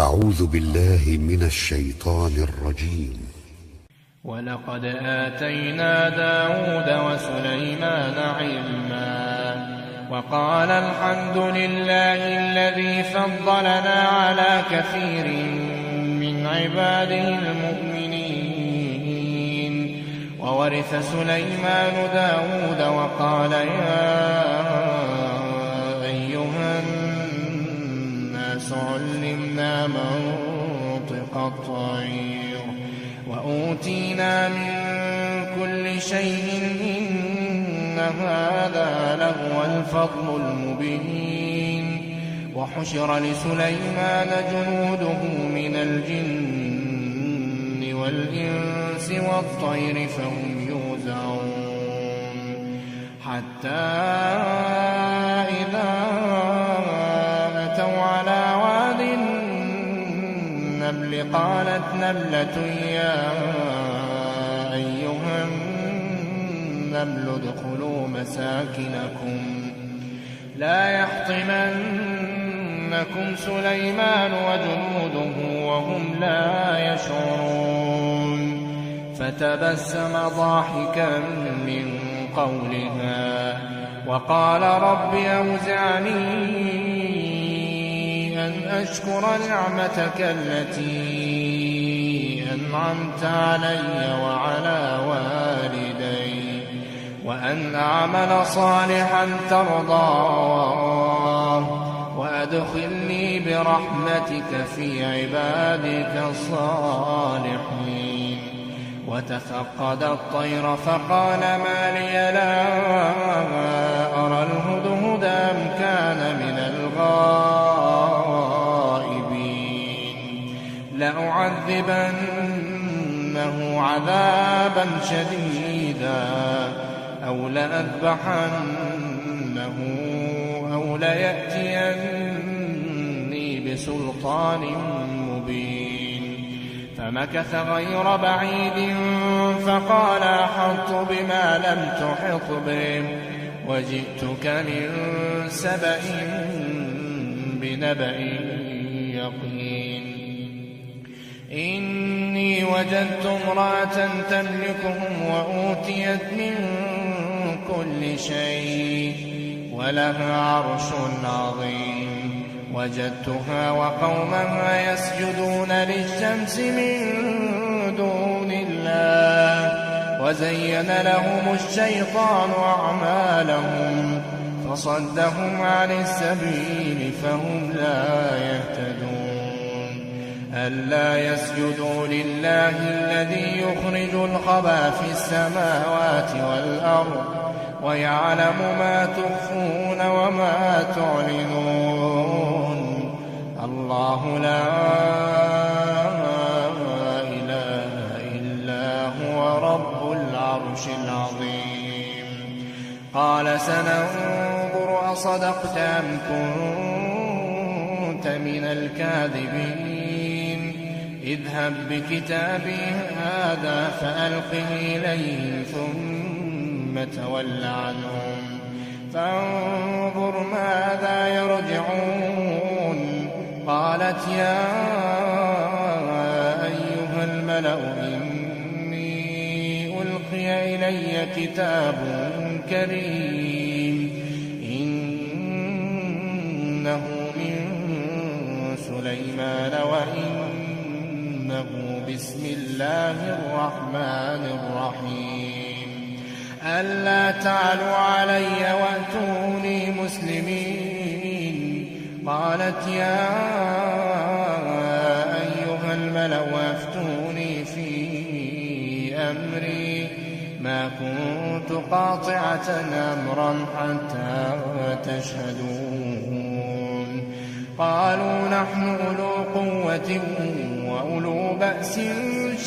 أعوذ بالله من الشيطان الرجيم. ولقد آتينا داود وسليمان علما وقال الحمد لله الذي فضلنا على كثير من عباده المؤمنين. وورث سليمان داود وقال يا أيها الناس علمنا منطق الطير وأوتينا من كل شيء إن هذا لهو الفضل المبين. وحشر لسليمان جنوده من الجن والإنس والطير فهم يوزعون حتى إذا أتوا على واد النمل قالت نملة يا أيها النمل ادخلوا مساكنكم لا يحطمنكم سليمان وجنوده وهم لا يشعرون. فتبسم ضاحكا من قولها وقال رب أوزعني أن أشكر نعمتك التي أنعمت علي وعلى والدي وأن أعمل صالحا ترضاه وأدخلني برحمتك في عبادك الصالحين. وتفقد الطير فقال ما لي لا أرى الهدهد أم كان من الغائبين لأعذبنه عذابا شديدا أو لأذبحنه أو ليأتيني بسلطان مبين. فمكث غير بعيد فقال أحطت بما لم تحط به وجئتك من سبأ بنبأ يقين. إني وجدت امرأة تملكهم وأوتيت من كل شيء ولها عرش عظيم. وجدتها وقومها يسجدون للشمس من دون الله وزين لهم الشيطان أعمالهم فصدهم عن السبيل فهم لا يهتدون. ألا يسجدوا لله الذي يخرج الخبى في السماوات والأرض ويعلم ما تخفون وما تعلنون. الله لا إله إلا هو رب العرش العظيم. قال سننظر أصدقت أم كنت من الكاذبين. اذهب بكتابي هذا فألقه إليهم ثم تول عنهم فانظر ماذا يرجعون. قالت يا أيها الملأ إني ألقي إلي كتاب كريم إنه من سليمان وإنه بسم الله الرحمن الرحيم. ألا تعلوا علي وأتوني مسلمين. قالت يا أيها الملأ أفتوني في أمري ما كنت قاطعة أمرا حتى تشهدون. قالوا نحن أولو قوة وأولو بأس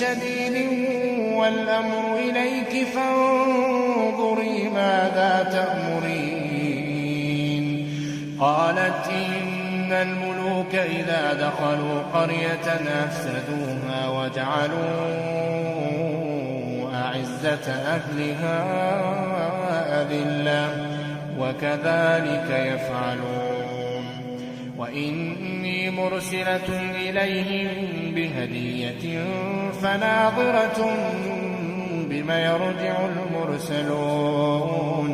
شديد والأمر إليك فانظري ماذا تأمرين. قالت إن الملوك إذا دخلوا قرية أفسدوها وجعلوا أعزة أهلها أذلة وكذلك يفعلون. وإني مرسلة إليهم بهدية فناظرة بما يرجع المرسلون.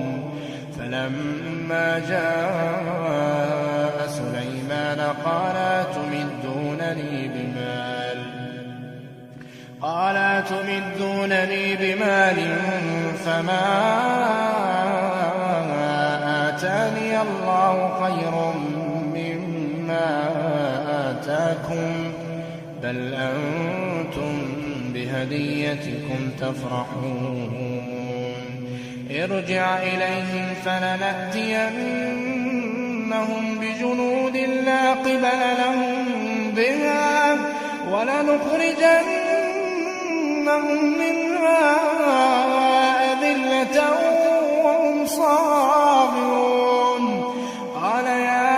فلما جاء سليمان قال أتمدونني بمال فما آتاني الله خير مما آتاكم بل أنتم بهديتكم تفرحون. ارجع إليهم فلنأتينهم بجنود لا قبل لهم بها ولنخرجنهم منها أذلة وهم صاغرون. قال يا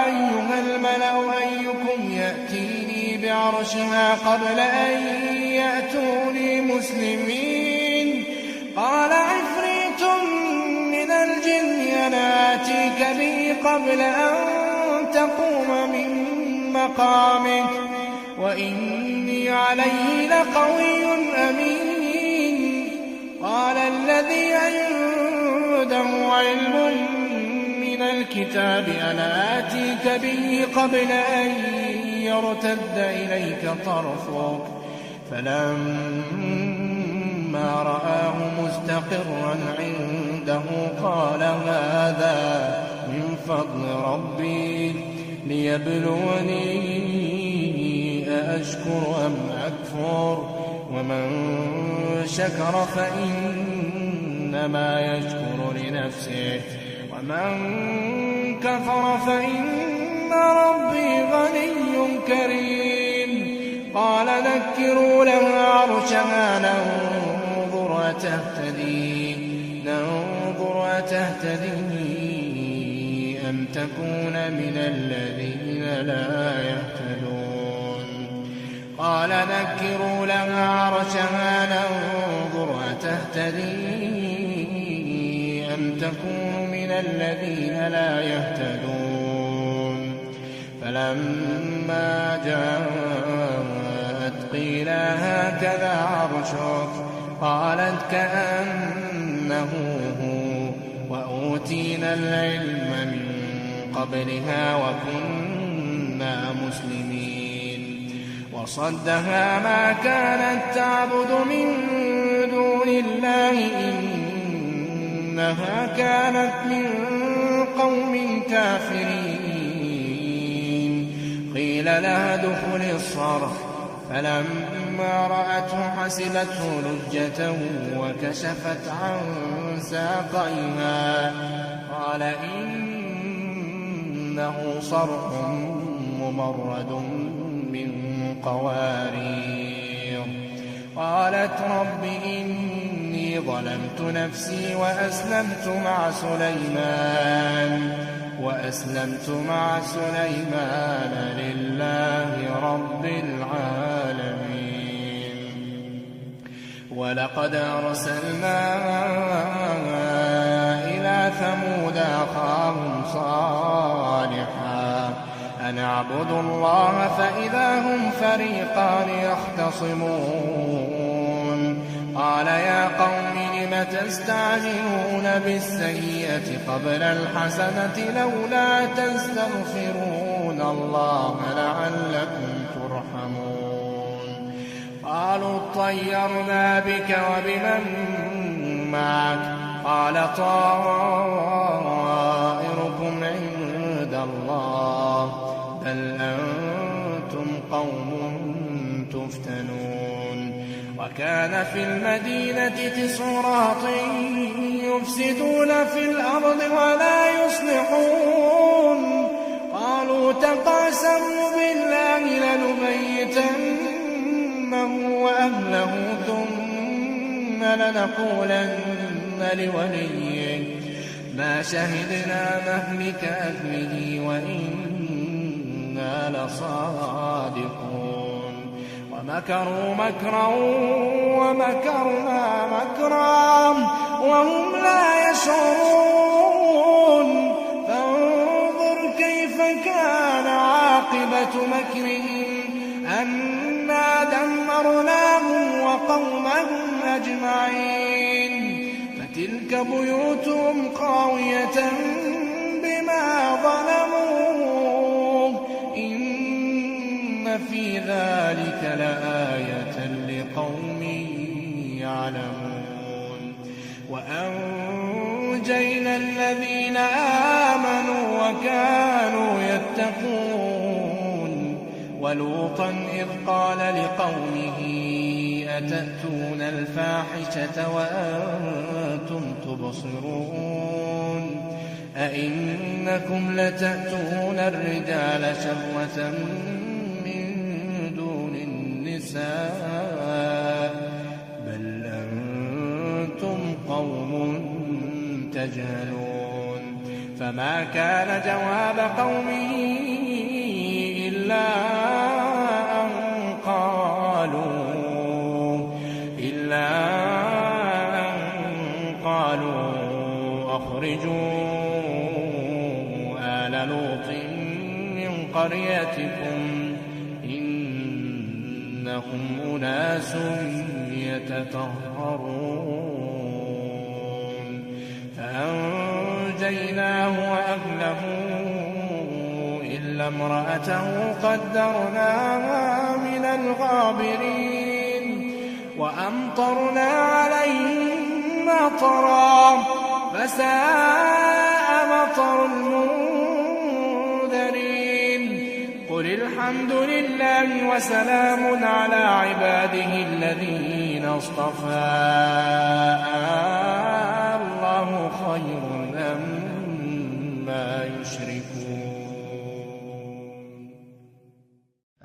أيها الملأ أيكم يأتيني بعرشها قبل أن يأتوني مسلمين؟ قال عفريت من الجن أنا آتيك به قبل أن تقوم من مقامك وإني عليه لقوي أمين. قال الذي عنده علم من الكتاب أنا آتيك به قبل أن يرتد إليك طرفك فلما رآه مستقرا عنده قال هذا من فضل ربي ليبلوني أأشكر أم أكفر ومن شكر فإنما يشكر لنفسه ومن كفر فإن ربي غني كريم. قال نكروا لها عرشها ننظر أتهتدي أم تكون من الذين لا يهتدون. قال نكروا لها عرشها ننظر أتهتدي أم تكون من الذين لا يهتدون. فلما جاءت قيل هكذا عرشك قالت كأنه هو وأوتينا العلم من قبلها وكنا مسلمين. وصدها ما كانت تعبد من دون الله إنها كانت من قوم كافرين. قيل لها ادخل الصرح فلما رأته حسبته لجة وكشفت عن ساقيها قال إنه صرح ممرد من قوارير. قالت رب إني ظلمت نفسي وأسلمت مع سليمان لله رب العالمين. ولقد أرسلنا إلى ثمود أخاهم صالحا أن اعبدوا الله فإذا هم فريقان يختصمون. قال يا قوم لم تستعجلون بالسيئة قبل الحسنة لولا تستغفرون الله لعلكم ترحمون. قالوا اطيرنا بك وبمن معك قال طائركم عند الله بل أنتم قوم تفتنون. وكان في المدينة 9 رهط يفسدون في الأرض ولا يصلحون. قالوا تقاسموا بالله لنبيتنه وأهله ثم لنقولن لوليه ما شهدنا مهلك أهله وإنا لصادقون. ومكروا مكرا ومكرنا مكرا وهم لا يشعرون. فانظر كان عاقبة مكرهم أنا دمرناهم وقومهم أجمعين فتلك بيوتهم خاوية بما ظلموا إن في ذلك لآية لقوم يعلمون وأنجينا الذين آمنوا وكانوا يتقون ولوطا إذ قال لقومه أتأتون الفاحشة وأنتم تبصرون أئنكم لتأتون الرجال شهوة من دون النساء بل أنتم قوم تجهلون فما كان جواب قومه إلا أن قالوا أخرجوا آل لوط من قريتكم إنهم أناس يتطهرون فأنجيناه وأهله إلا امرأته قدرناها من الغابرين وأمطرنا عليهم مطرا فساء مطر المنذرين قل الحمد لله وسلام على عباده الذين اصطفى الله خير أما يشركون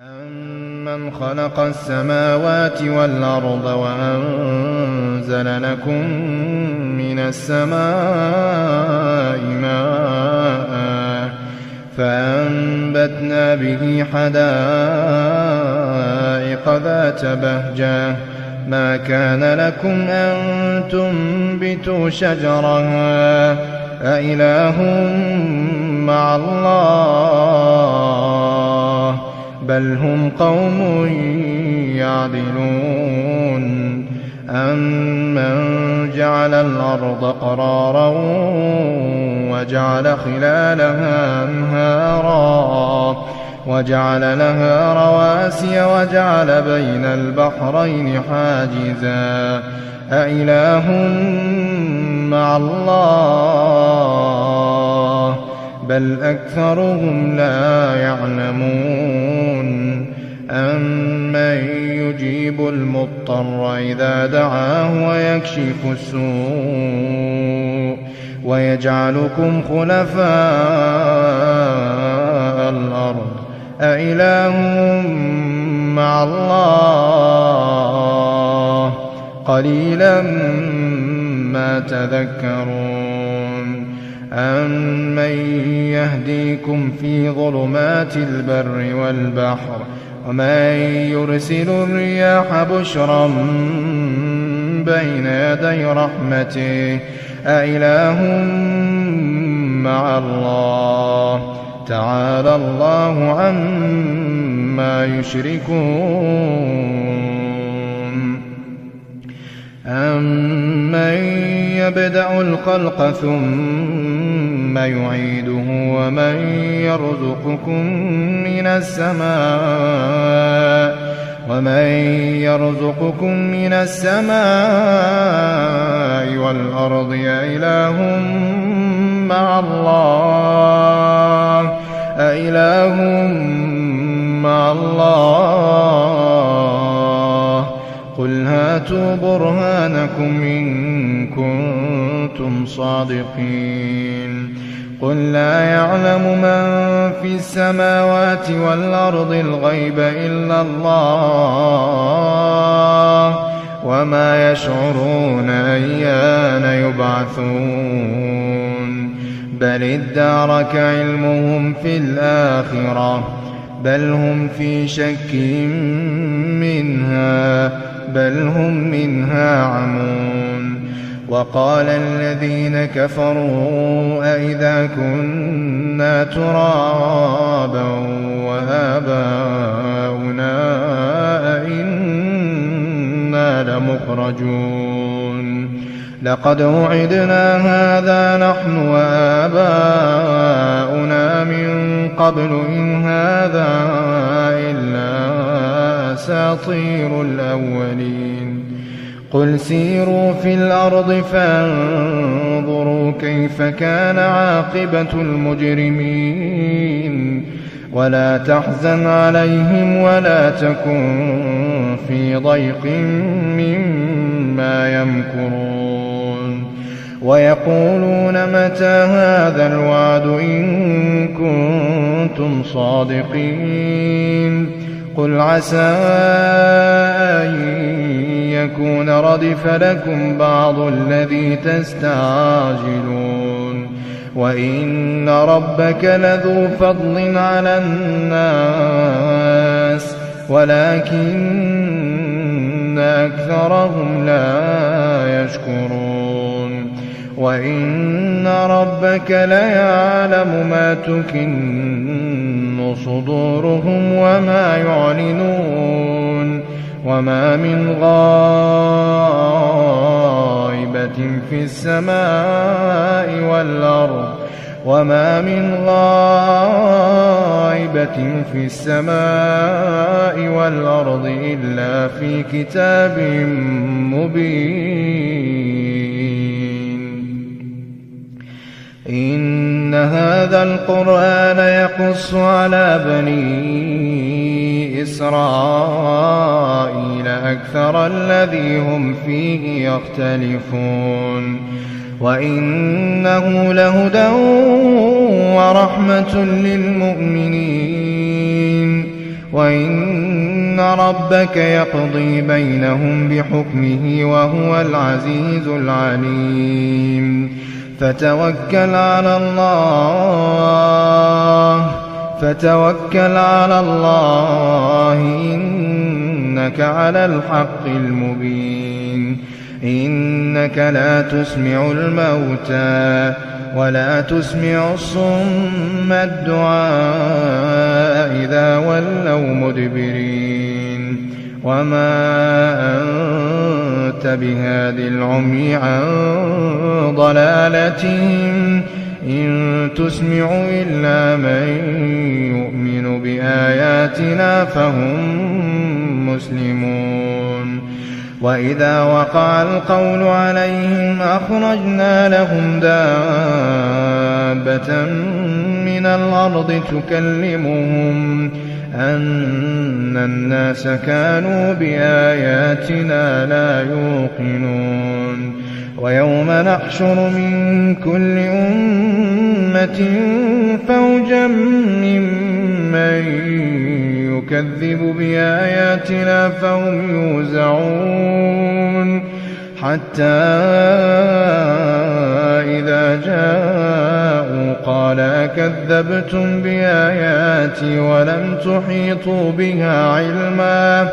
أمن خلق السماوات والأرض وأنزل لكم من السماء ماء فأنبتنا به حدائق ذات بهجة ما كان لكم أن تنبتوا شجرها أإله مع الله بل هم قوم يعدلون أمن جعل الأرض قرارا وجعل خلالها أنهارا وجعل لها رواسي وجعل بين البحرين حاجزا أإله مع الله بل أكثرهم لا يعلمون أمن يجيب المضطر إذا دعاه ويكشف السوء ويجعلكم خلفاء الأرض أإله مع الله قليلا ما تذكرون أمن يهديكم في ظلمات البر والبحر ومن يرسل الرياح بشرا بين يدي رحمته أإله مع الله تعالى الله عما يشركون أمن يبدأ الخلق ثم يعيده ومن يرزقكم من السماء والأرض أإله مع الله أإله مع الله قل هاتوا برهانكم إن كنتم صادقين قل لا يعلم من في السماوات والأرض الغيب إلا الله وما يشعرون أيان يبعثون بل ادارك علمهم في الآخرة بل هم في شك منها بل هم منها عمون وقال الذين كفروا أئذا كنا ترابا وآباؤنا أئنا لمخرجون لقد وعدنا هذا نحن وآباؤنا من قبل إن هذا إلا أساطير الأولين قل سيروا في الأرض فانظروا كيف كان عاقبة المجرمين ولا تحزن عليهم ولا تكن في ضيق مما يمكرون ويقولون متى هذا الوعد إن كنتم صادقين قل عسى أن يكون ردف لكم بعض الذي تستعجلون وإن ربك لذو فضل على الناس ولكن أكثرهم لا يشكرون وإن ربك ليعلم ما تكن صدورهم وما يعلنون وما من غائبة في السماء والأرض إلا في كتاب مبين إن هذا القرآن يقص على بني إسرائيل أكثر الذي هم فيه يختلفون وإنه لهدى ورحمة للمؤمنين وإن ربك يقضي بينهم بحكمه وهو العزيز العليم فتوكل على الله إنك على الحق المبين إنك لا تسمع الموتى ولا تسمع الصم الدعاء إذا ولوا مدبرين وما أنت بهاد العمي عن ضلالتهم إن تسمع إلا من يؤمن بآياتنا فهم مسلمون وإذا وقع القول عليهم أخرجنا لهم دابة من الأرض تكلمهم أن الناس كانوا بآياتنا لا يوقنون ويوم نحشر من كل أمة فوجا ممن يكذب بآياتنا فهم يوزعون حتى إذا جاءوا قال كذبتم بآياتي ولم تحيطوا بها علما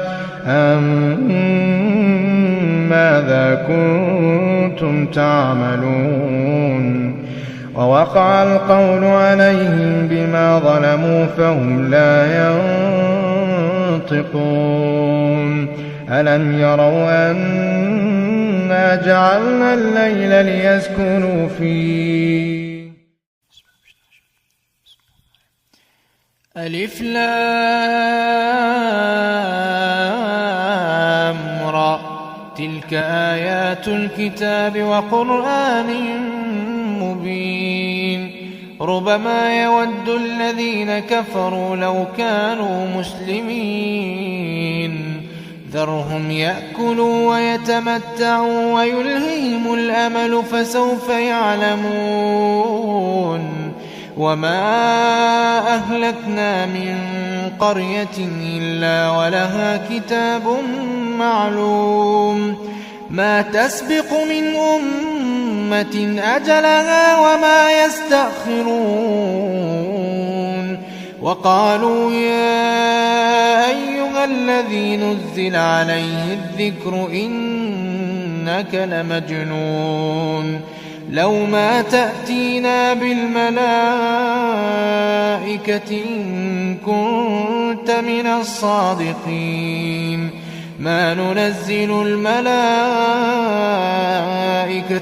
ماذا كنتم تعملون ووقع القول عليهم بما ظلموا فهم لا ينطقون ألم يروا أنا جعلنا الليل ليسكنوا فيه ألف لام را تلك آيات الكتاب وقرآن مبين ربما يود الذين كفروا لو كانوا مسلمين ذرهم يأكلوا ويتمتعوا ويلههم الأمل فسوف يعلمون وما أهلكنا من قرية إلا ولها كتاب معلوم ما تسبق من أمة أجلها وما يستأخرون وقالوا يا أيها الذي نزل عليه الذكر إنك إنك لمجنون لو ما تأتينا بالملائكة إن كنت من الصادقين ما ننزل الملائكة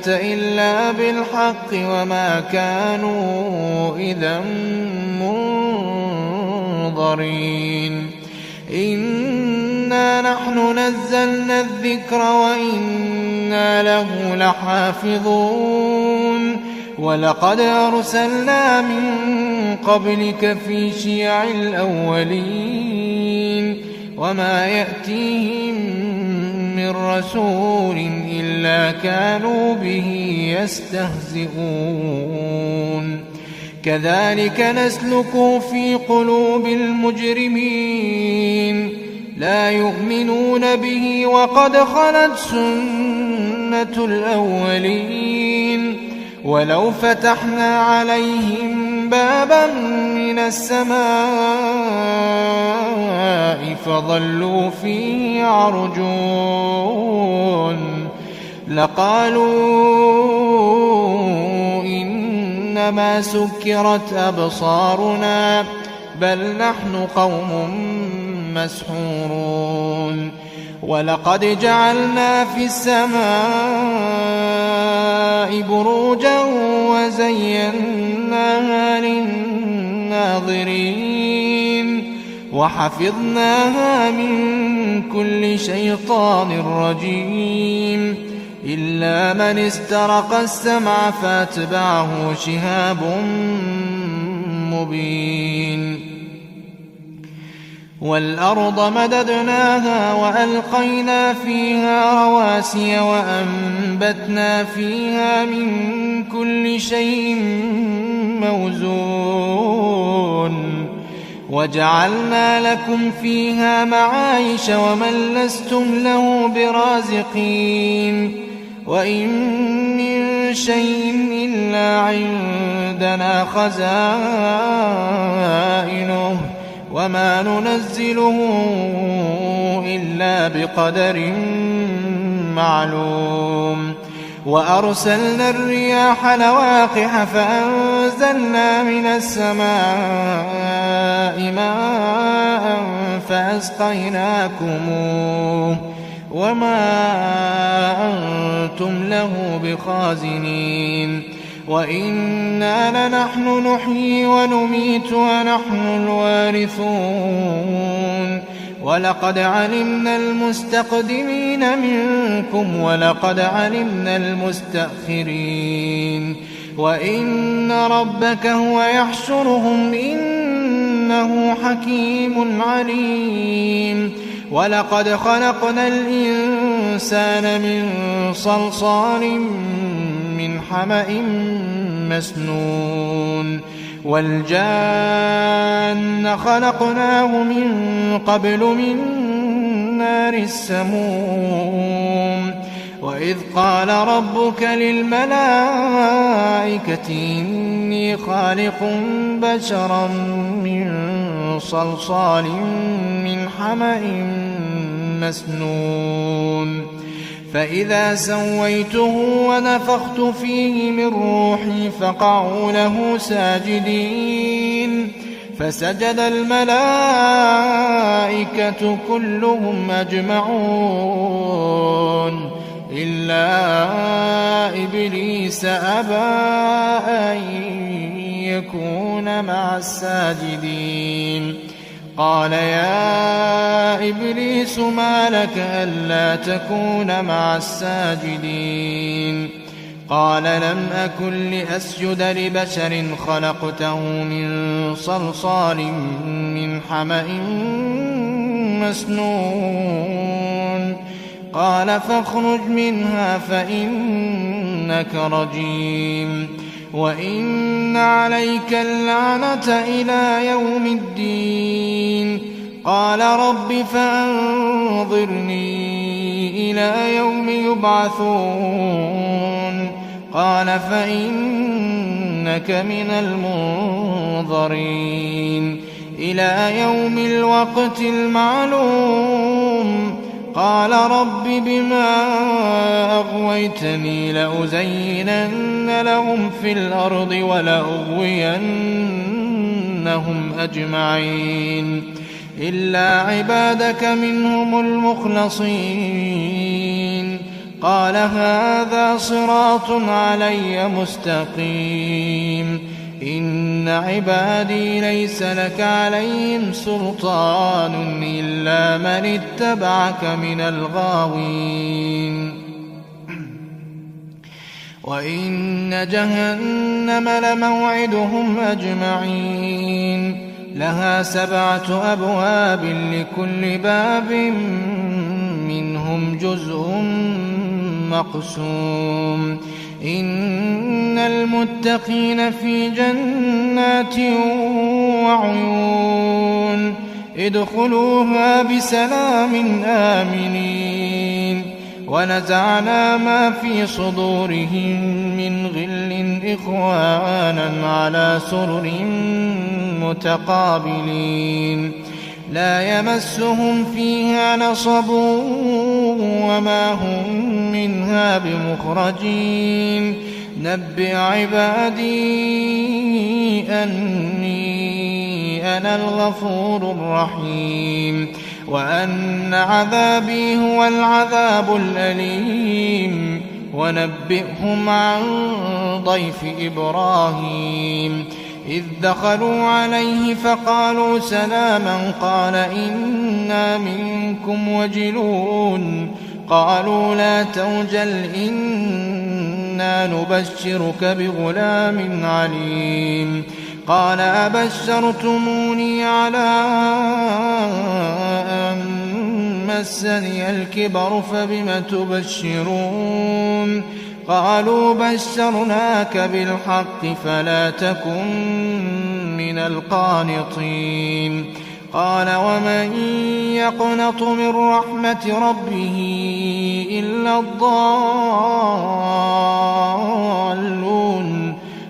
إلا بالحق وما كانوا إذا منظرين إنا نحن نزلنا الذكر وإنا له لحافظون ولقد أرسلنا من قبلك في شيع الأولين وما يأتيهم من رسول إلا كانوا به يستهزئون كذلك نسلكه في قلوب المجرمين لا يؤمنون به وقد خلت سنة الأولين ولو فتحنا عليهم بابا من السماء فظلوا فيه يعرجون لقالوا إنما سكرت أبصارنا بل نحن قوم مسحورون ولقد جعلنا في السماء بروجا وزيناها للناظرين وحفظناها من كل شيطان رجيم إلا من استرق السمع فاتبعه شهاب مبين والأرض مددناها وألقينا فيها رواسي وأنبتنا فيها من كل شيء موزون وجعلنا لكم فيها معايش ومن لستم له برازقين وإن من شيء إلا عندنا خزائنه وما ننزله إلا بقدر معلوم وأرسلنا الرياح لواقح فأنزلنا من السماء ماء فأسقيناكموه وما أنتم له بخازنين وإنا لنحن نحيي ونميت ونحن الوارثون ولقد علمنا المستقدمين منكم ولقد علمنا المستأخرين وإن ربك هو يحشرهم إنه حكيم عليم ولقد خلقنا الإنسان من صلصال من حمأ مسنون والجان خلقناه من قبل من نار السموم وإذ قال ربك للملائكة إني خالق بشرا من صلصال من حمأ مسنون فإذا سويته ونفخت فيه من روحي فقعوا له ساجدين فسجد الملائكة كلهم أجمعون إلا إبليس أبى أن يكون مع الساجدين قال يا إبليس ما لك ألا تكون مع الساجدين قال لم أكن لأسجد لبشر خلقته من صلصال من حمأ مسنون قال فاخرج منها فإنك رجيم وإن عليك اللعنة إلى يوم الدين قال رب فأنظرني إلى يوم يبعثون قال فإنك من المنظرين إلى يوم الوقت المعلوم قال رب بما أغويتني لأزينن لهم في الأرض ولأغوينهم أجمعين إلا عبادك منهم المخلصين قال هذا صراط علي مستقيم إن عبادي ليس لك عليهم سلطان إلا من اتبعك من الغاوين وإن جهنم لموعدهم أجمعين لها 7 أبواب لكل باب منهم جزء مقسوم إن المتقين في جنات وعيون ادخلوها بسلام آمنين ونزعنا ما في صدورهم من غل إخوانا على سرر متقابلين لا يمسهم فيها نصب وما هم منها بمخرجين نبئ عبادي أني أنا الغفور الرحيم وأن عذابي هو العذاب الأليم ونبئهم عن ضيف إبراهيم إذ دخلوا عليه فقالوا سلاما قال إنا منكم وجلون قالوا لا توجل إنا نبشرك بغلام عليم قال أبشرتموني على أن مسني الكبر فبم تبشرون قالوا بشرناك بالحق فلا تكن من القانطين قال ومن يقنط من رحمة ربه إلا الضالون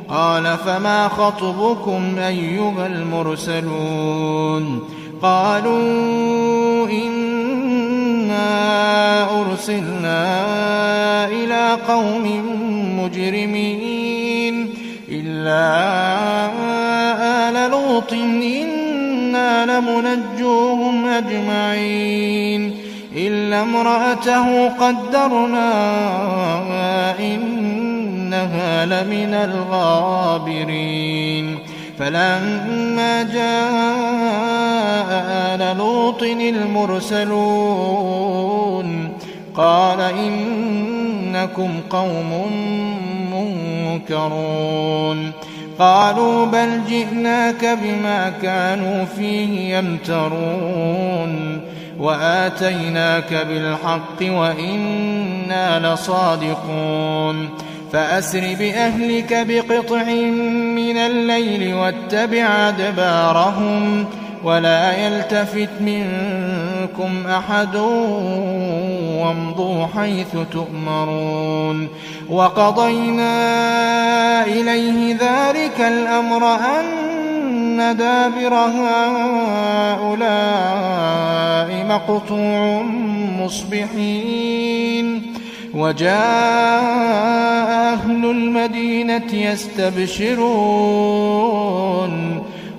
قال فما خطبكم أيها المرسلون قالوا إنا أرسلنا إلى قوم مجرمين إلا آل لوط إنا لمنجوهم أجمعين إلا امرأته قدرنا إنها لمن الغابرين فلما جاء آل لوط المرسلون قال إنكم قوم منكرون قالوا بل جئناك بما كانوا فيه يمترون وآتيناك بالحق وإنا لصادقون فأسر بأهلك بقطع من الليل واتبع أدبارهم ولا يلتفت منكم أحد وامضوا حيث تؤمرون وقضينا إليه ذلك الأمر أن دابر هؤلاء مقطوع مصبحين وجاء أهل المدينة يستبشرون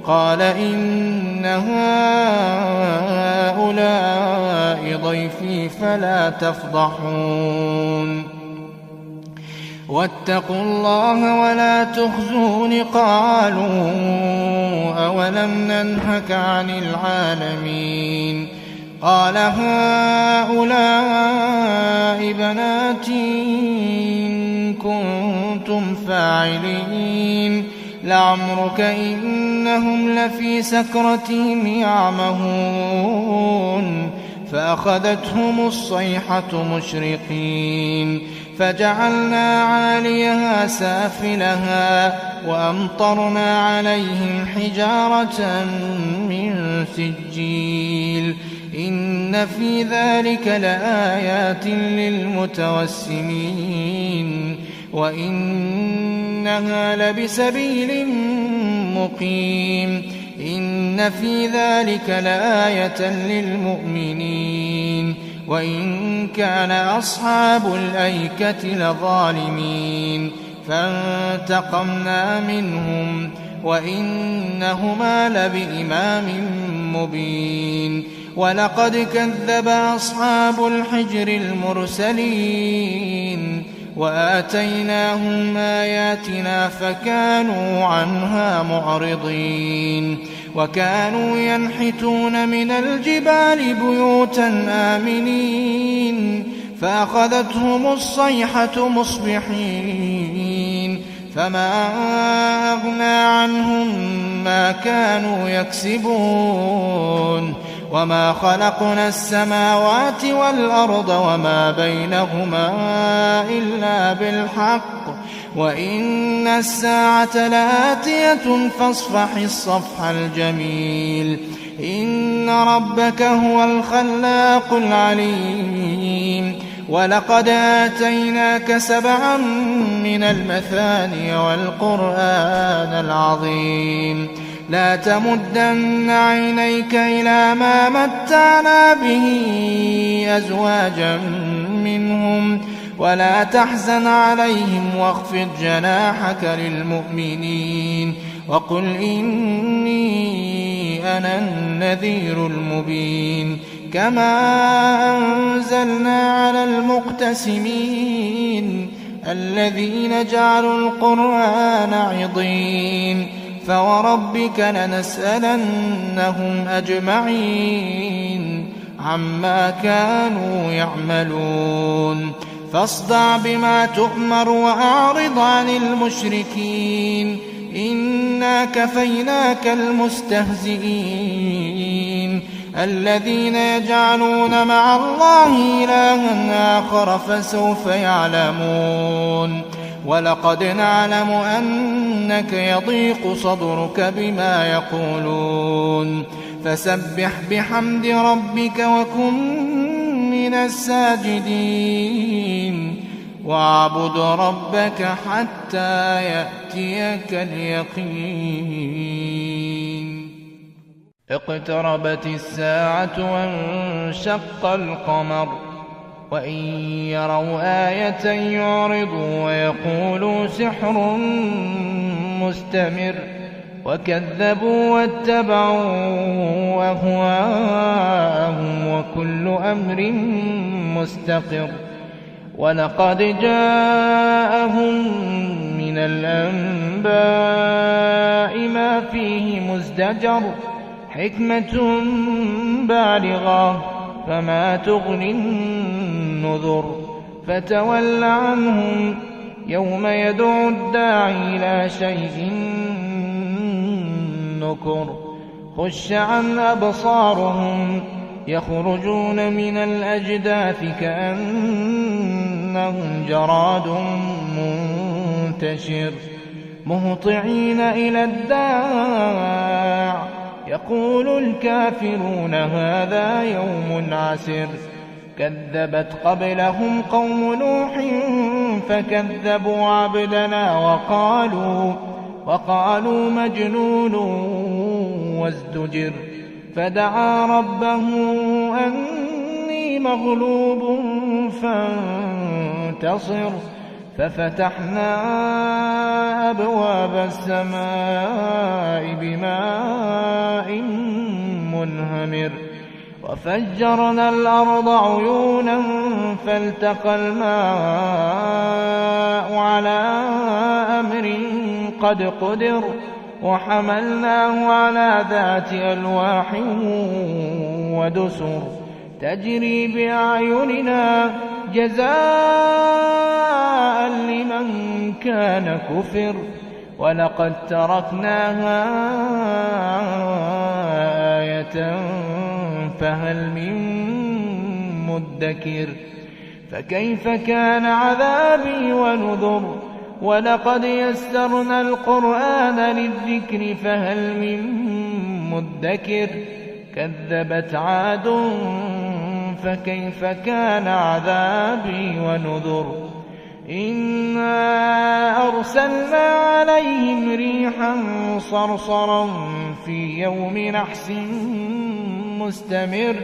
قال إن هؤلاء ضيفي فلا تفضحون واتقوا الله ولا تخزون قالوا أولم ننهك عن العالمين قال هؤلاء بناتي إن كنتم فاعلين لعمرك إنهم لفي سكرتهم يعمهون فأخذتهم الصيحة مشرقين فجعلنا عاليها سافلها وأمطرنا عليهم حجارة من سجيل إن في ذلك لآيات للمتوسمين وإنها لبسبيل مقيم إن في ذلك لآية للمؤمنين وإن كان أصحاب الأيكة لظالمين فانتقمنا منهم وإنهما لبإمام مبين ولقد كذب أصحاب الحجر المرسلين وآتيناهم آياتنا فكانوا عنها معرضين وكانوا ينحتون من الجبال بيوتا آمنين فأخذتهم الصيحة مصبحين فما أغنى عنهم ما كانوا يكسبون وما خلقنا السماوات والأرض وما بينهما إلا بالحق وإن الساعة لآتية فاصفح الصفح الجميل إن ربك هو الخلاق العليم ولقد آتيناك 7 من المثاني والقرآن العظيم لا تمدن عينيك إلى ما متعنا به أزواجا منهم ولا تحزن عليهم واخفض جناحك للمؤمنين وقل إني أنا النذير المبين كما أنزلنا على المقتسمين الذين جعلوا القرآن عضين فوربك لنسألنهم أجمعين عما كانوا يعملون فاصدع بما تؤمر وأعرض عن المشركين إنا كفيناك المستهزئين الذين يجعلون مع الله إلها آخر فسوف يعلمون ولقد نعلم أنك يضيق صدرك بما يقولون فسبح بحمد ربك وكن من الساجدين واعبد ربك حتى يأتيك اليقين اقتربت الساعة وانشق القمر وإن يروا آية يعرضوا ويقولوا سحر مستمر وكذبوا واتبعوا أهواءهم وكل أمر مستقر ولقد جاءهم من الأنباء ما فيه مزدجر حكمة بالغة فما تغني النذر فتول عنهم يوم يدعو الداعي إلى شيء نكر خش عن أبصارهم يخرجون من الأجداث كأنهم جراد منتشر مهطعين إلى الداع يقول الكافرون هذا يوم عسر كذبت قبلهم قوم نوح فكذبوا عبدنا وقالوا مجنون وازدجر فدعا ربه أني مغلوب فانتصر ففتحنا أبواب السماء بماء منهمر وفجرنا الأرض عيونا فالتقى الماء على أمر قد قدر وحملناه على ذات ألواح ودسر تجري بأعيننا جزاء لمن كان كفر ولقد تركناها آية فهل من مدكر فكيف كان عذابي ونذر ولقد يسرنا القرآن للذكر فهل من مدكر كذبت عاد فكيف كان عذابي ونذر إنا أرسلنا عليهم ريحا صرصرا في يوم نحس مستمر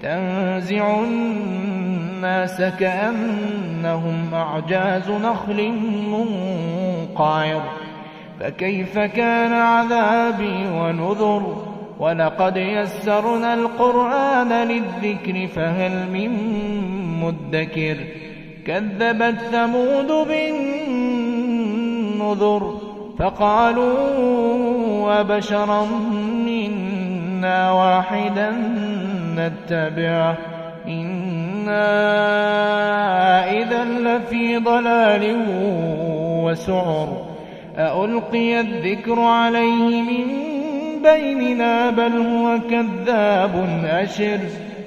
تنزع الناس كأنهم أعجاز نخل منقعر فكيف كان عذابي ونذر ولقد يسرنا القرآن للذكر فهل من مدكر كذبت ثمود بالنذر فقالوا وبشرا منا واحدا نتبعه إنا إذا لفي ضلال وسعر أألقي الذكر عليه من بيننا بل هو كذاب أشر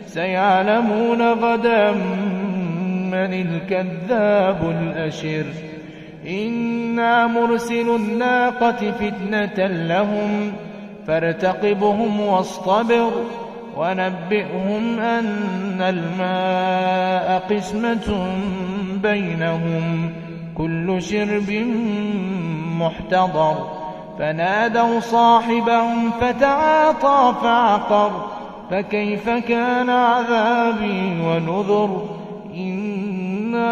سيعلمون غدا من الكذاب الأشر إنا مرسل الناقة فتنة لهم فارتقبهم واصطبر ونبئهم أن الماء قسمة بينهم كل شرب محتضر فنادوا صاحبهم فتعاطى فعقر فكيف كان عذابي ونذر إنا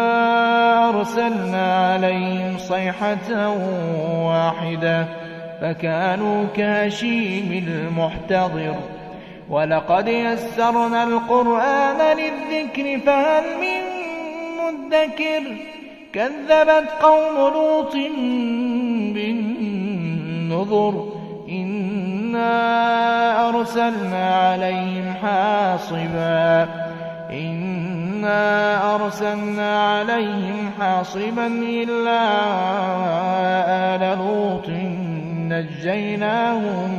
أرسلنا عليهم صيحة واحدة فكانوا كهشيم المحتضر ولقد يسرنا القرآن للذكر فهل من مدكر كذبت قوم لوط بالنذر إنا أرسلنا عليهم حاصبا إلا آل لوط نجيناهم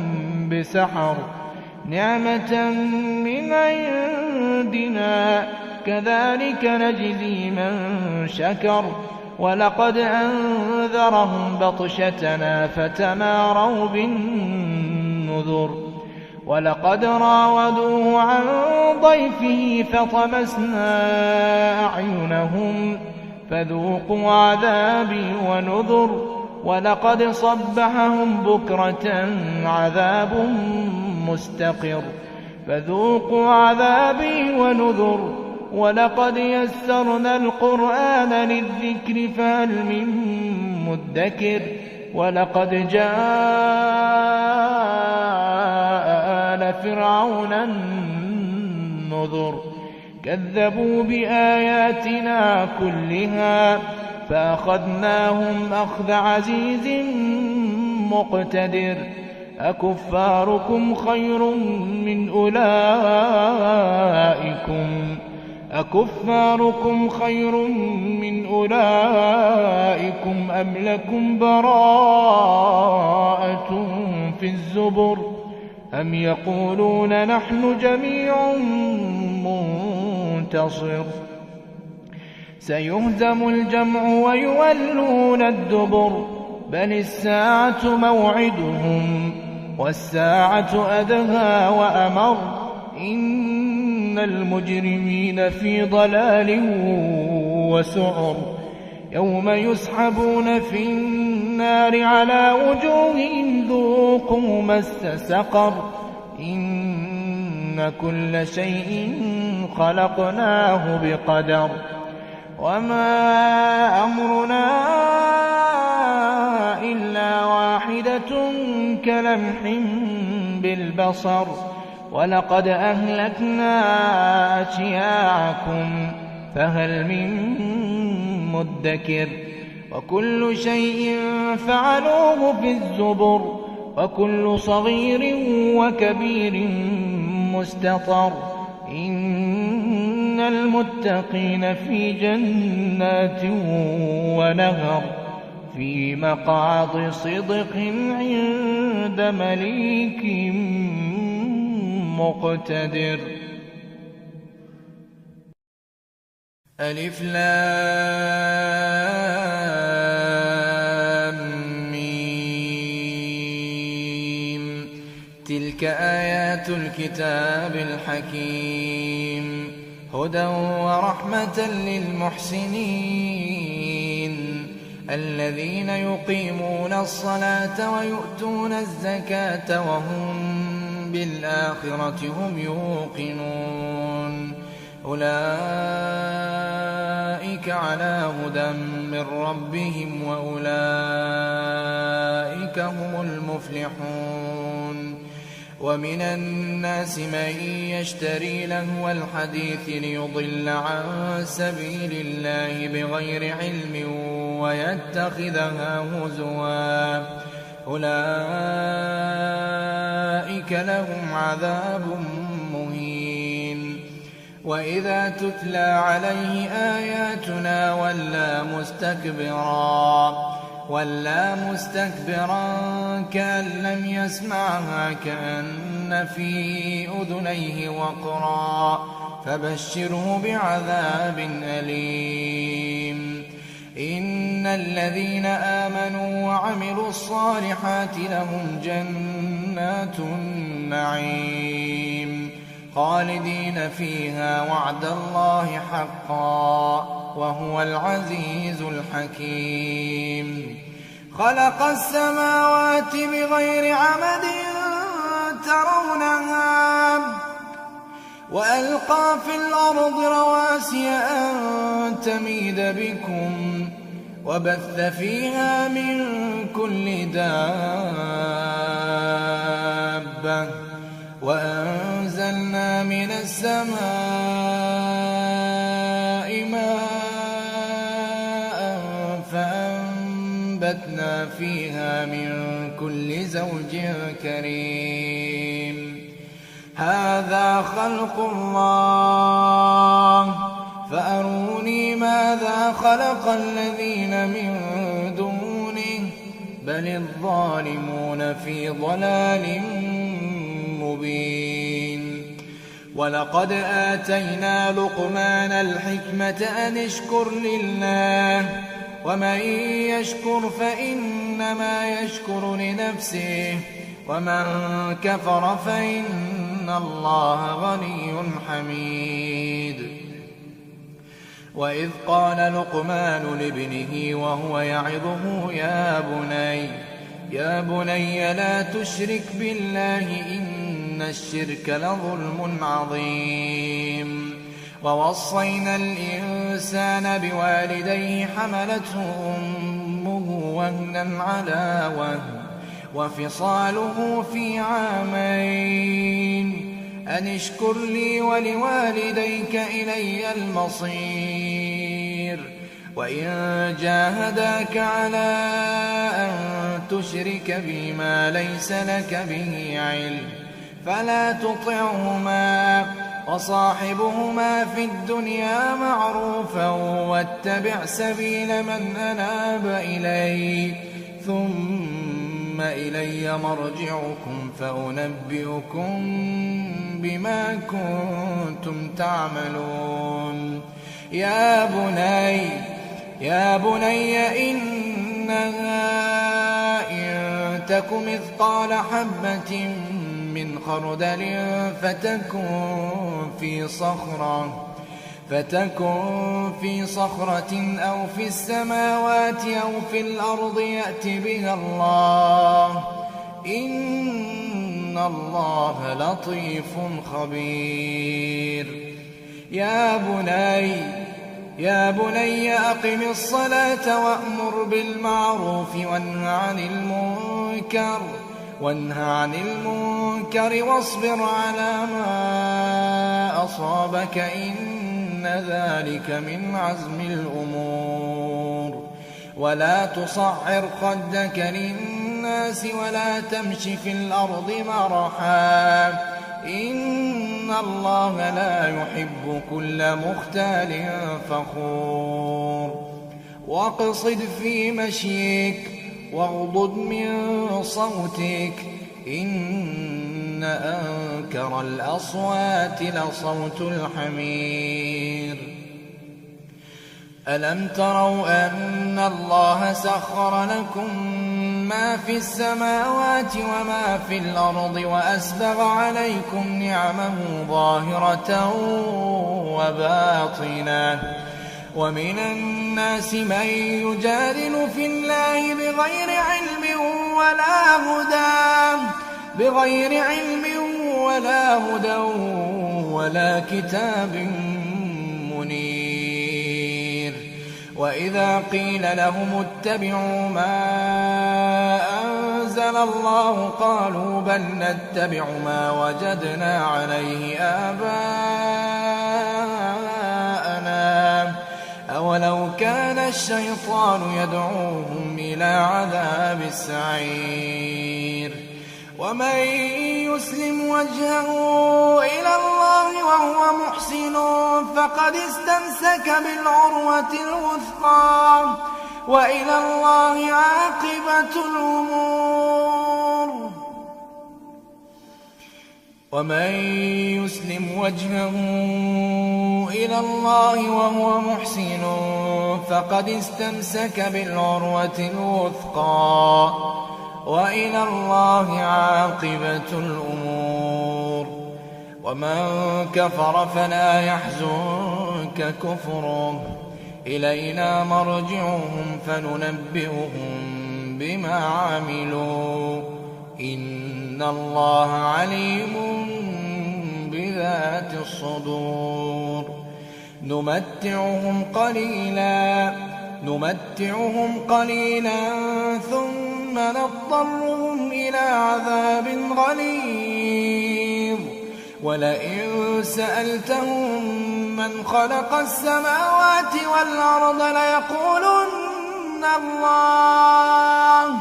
بسحر نعمة من عندنا كذلك نجزي من شكر ولقد أنذرهم بطشتنا فتماروا بالنذر ولقد راودوه عن ضيفه فطمسنا أعينهم فذوقوا عذابي ونذر ولقد صبحهم بكرة عذاب مستقر فذوقوا عذابي ونذر ولقد يسرنا القرآن للذكر فهل من مدكر ولقد جاء آل فرعون النذر كذبوا بآياتنا كلها فأخذناهم أخذ عزيز مقتدر أكفاركم خير من أولئكم أم لكم براءة في الزبر أم يقولون نحن جميع منتصر سيهزم الجمع ويولون الدبر بل الساعة موعدهم والساعة أدهى وأمر إن المجرمين في ضلال وسعر يوم يسحبون في النار على وجوههم ذوقوا مس سقر إن كل شيء خلقناه بقدر وما أمرنا إلا واحدة كلمح بالبصر ولقد أهلكنا أشياعكم فهل من مدكر وكل شيء فعلوه في الزبر وكل صغير وكبير مستطر إن المتقين في جنات ونهر في مقعد صدق عند مليك مقتدر ألف لام ميم تلك آيات الكتاب الحكيم هدى ورحمة للمحسنين الذين يقيمون الصلاة ويؤتون الزكاة وهم بالآخرة هم يوقنون على هدى من ربهم وأولئك هم المفلحون. ومن الناس من يشتري لهو الحديث ليضل عن سبيل الله بغير علم ويتخذها هزوا أولئك لهم عذاب مهين. وإذا تتلى عليه آياتنا ولى مستكبرا كأن لم يسمعها كأن في أذنيه وقرا فبشره بعذاب أليم. إن الذين آمنوا وعملوا الصالحات لهم جنات النعيم خالدين فيها وعد الله حقا وهو العزيز الحكيم. خلق السماوات بغير عمد ترونها وألقى في الأرض رواسي أن تميد بكم وبث فيها من كل دابة وأنزلنا من السماء ماء فأنبتنا فيها من كل زوج كريم. هذا خلق الله فأروني ماذا خلق الذين من دونه بل الظالمون في ضلال مبين. ولقد آتينا لقمان الحكمة أن اشكر لله ومن يشكر فإنما يشكر لنفسه ومن كفر فإن الله غني حميد. وإذ قال لقمان لابنه وهو يعظه يا بني لا تشرك بالله إن الشرك لظلم عظيم. ووصينا الإنسان بوالديه حملته أمه وهنا على وهن وفصاله في عامين أن اشكر لي ولوالديك إلي المصير. وإن جاهداك على أن تشرك بي ما ليس لك به علم فلا تطعهما وصاحبهما في الدنيا معروفا واتبع سبيل من أناب إلي ثم إلي مرجعكم فأنبئكم بما كنتم تعملون. يا بني إنها إن تك مثقال حبة من خردل فتكن في صخرة أو في السماوات أو في الأرض يأت بها الله إن الله لطيف خبير. يا بني أقم الصلاة وأمر بالمعروف وانه عن المنكر واصبر على ما أصابك إن ذلك من عزم الأمور. ولا تصعر خدك للناس ولا تمش في الأرض مرحا إن الله لا يحب كل مختال فخور. واقصد في مشيك واغضض من صوتك إن أنكر الأصوات لصوت الحمير. ألم تروا أن الله سخر لكم ما في السماوات وما في الأرض وأسبغ عليكم نعمه ظاهرة وباطنة ومن الناس من يجادل في الله بغير علم ولا هدى ولا كتاب منير. وإذا قيل لهم اتبعوا ما أنزل الله قالوا بل نتبع ما وجدنا عليه آباءنا أولو كان الشيطان يدعوهم إلى عذاب السعير ومن يسلم وجهه إلى الله وهو محسن فقد استمسك بالعروة الوثقى وإلى الله عاقبة الأمور ومن يسلم وجهه إلى الله وهو محسن فقد استمسك بالعروة الوثقى وإلى الله عاقبة الأمور ومن كفر فلا يحزنك كفره إلينا مرجعهم فننبئهم بما عملوا إن الله عليم بذات الصدور نمتعهم قليلا ثم نضطرهم إلى عذاب غليظ ولئن سألتهم من خلق السماوات والأرض ليقولن الله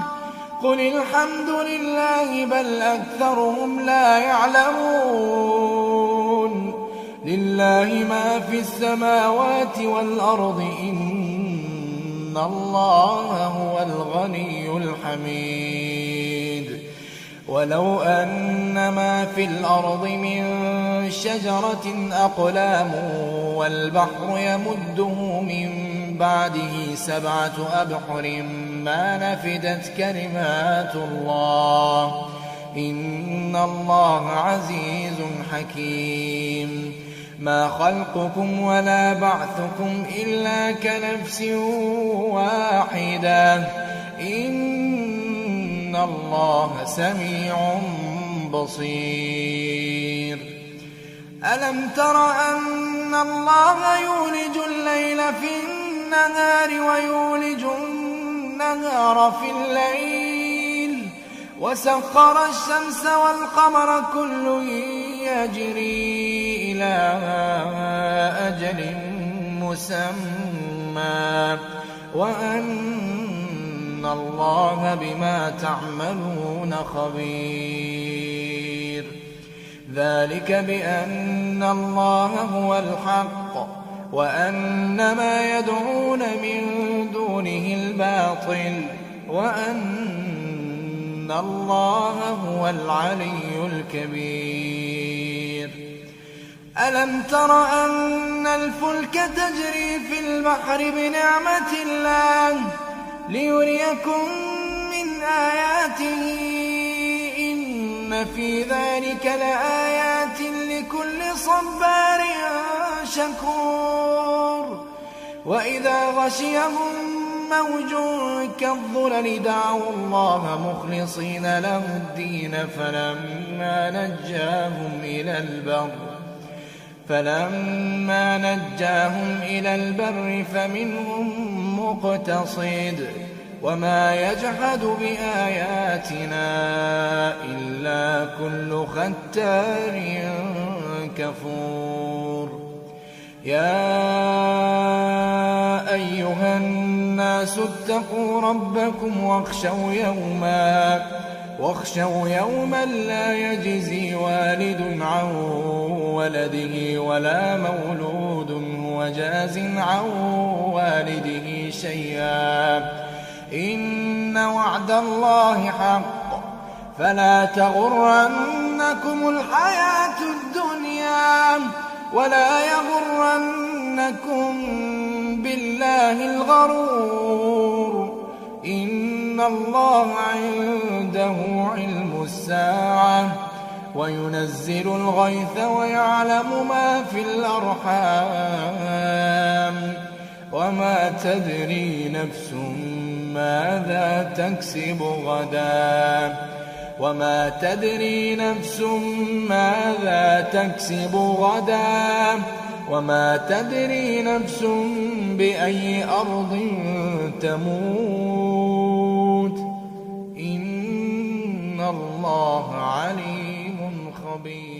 قل الحمد لله بل أكثرهم لا يعلمون لله ما في السماوات والأرض إن الله هو الغني الحميد ولو أن ما في الأرض من شجرة أقلام والبحر يمده من بعده 7 أبحر ما نفدت كلمات الله إن الله عزيز حكيم ما خلقكم ولا بعثكم إلا كنفس واحدة إن الله سميع بصير ألم تر أن الله يولج الليل في النهار ويولج النهار في الليل وسخر الشمس والقمر كل يجري إلى أجل مسمى وأن الله بما تعملون خبير ذلك بأن الله هو الحق وأن ما يدعون من دونه الباطل وأن الله هو العلي الكبير ألم تر أن الفلك تجري في البحر بنعمة الله ليريكم من آياته إن في ذلك لآيات لكل صبار شكور وإذا غشيهم موج كالظلل دعوا الله مخلصين له الدين فلما نجاهم إلى البر فمنهم مقتصد وما يجحد بآياتنا إلا كل ختار كفور يا أيها الناس اتقوا ربكم واخشوا يوما لا يجزي والد عن ولده ولا مولود هو جاز عن والده شيئا إن وعد الله حق فلا تغرنكم الحياة الدنيا ولا يغرنكم بالله الغرور إن الله عنده علم الساعة وينزل الغيث ويعلم ما في الأرحام وما تدري نفس ماذا تكسب غدا وما تدري نفس ماذا تكسب غدا وما تدري نفس بأي أرض تموت إن الله عليم خبير